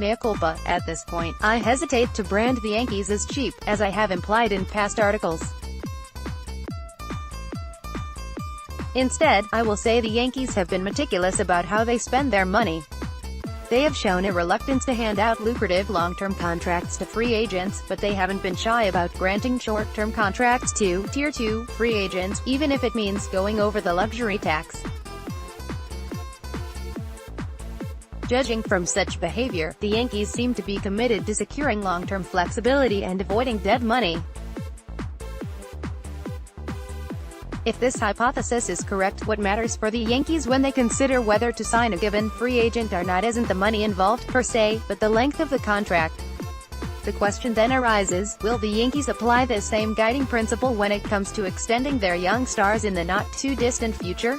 Mea culpa. At this point, I hesitate to brand the Yankees as cheap, as I have implied in past articles. Instead, I will say the Yankees have been meticulous about how they spend their money. They have shown a reluctance to hand out lucrative long-term contracts to free agents, but they haven't been shy about granting short-term contracts to Tier 2 free agents, even if it means going over the luxury tax. Judging from such behavior, the Yankees seem to be committed to securing long-term flexibility and avoiding dead money. If this hypothesis is correct, what matters for the Yankees when they consider whether to sign a given free agent or not isn't the money involved per se, but the length of the contract. The question then arises, will the Yankees apply this same guiding principle when it comes to extending their young stars in the not-too-distant future?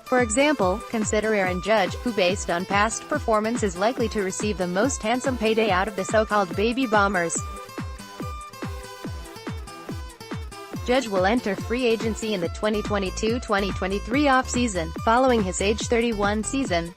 For example, consider Aaron Judge, who based on past performance is likely to receive the most handsome payday out of the so-called baby boomers. Judge will enter free agency in the 2022-2023 offseason, following his age 31 season.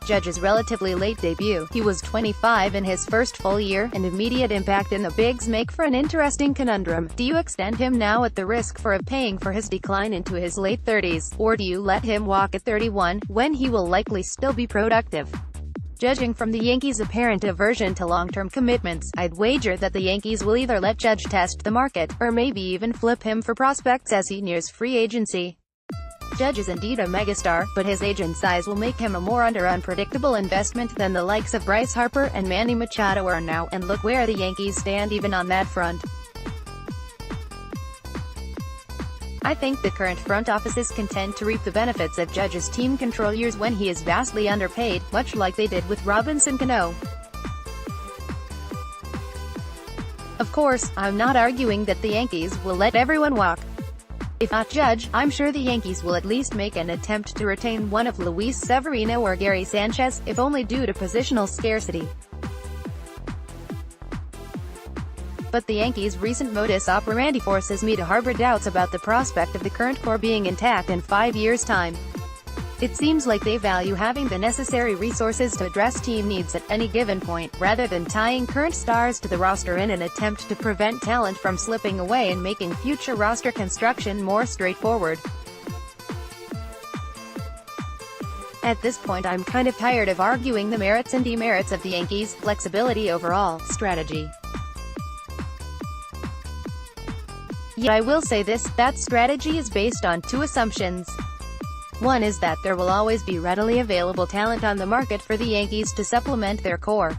Judge's relatively late debut, he was 25 in his first full year, and immediate impact in the bigs make for an interesting conundrum. Do you extend him now at the risk of paying for his decline into his late 30s, or do you let him walk at 31, when he will likely still be productive? Judging from the Yankees' apparent aversion to long-term commitments, I'd wager that the Yankees will either let Judge test the market, or maybe even flip him for prospects as he nears free agency. Judge is indeed a megastar, but his age and size will make him a more unpredictable investment than the likes of Bryce Harper and Manny Machado are now, and look where the Yankees stand even on that front. I think the current front office is content to reap the benefits of Judge's team control years when he is vastly underpaid, much like they did with Robinson Cano. Of course, I'm not arguing that the Yankees will let everyone walk. If not Judge, I'm sure the Yankees will at least make an attempt to retain one of Luis Severino or Gary Sanchez, if only due to positional scarcity. But the Yankees' recent modus operandi forces me to harbor doubts about the prospect of the current core being intact in 5 years' time. It seems like they value having the necessary resources to address team needs at any given point, rather than tying current stars to the roster in an attempt to prevent talent from slipping away and making future roster construction more straightforward. At this point I'm kind of tired of arguing the merits and demerits of the Yankees' flexibility overall strategy. Yet I will say this, that strategy is based on two assumptions. One is that there will always be readily available talent on the market for the Yankees to supplement their core.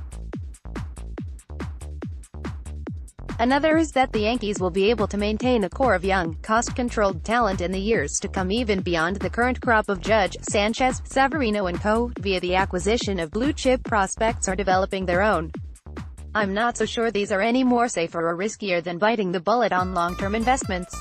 Another is that the Yankees will be able to maintain a core of young, cost-controlled talent in the years to come even beyond the current crop of Judge, Sanchez, Severino and co., via the acquisition of blue-chip prospects or developing their own. I'm not so sure these are any more safer or riskier than biting the bullet on long-term investments.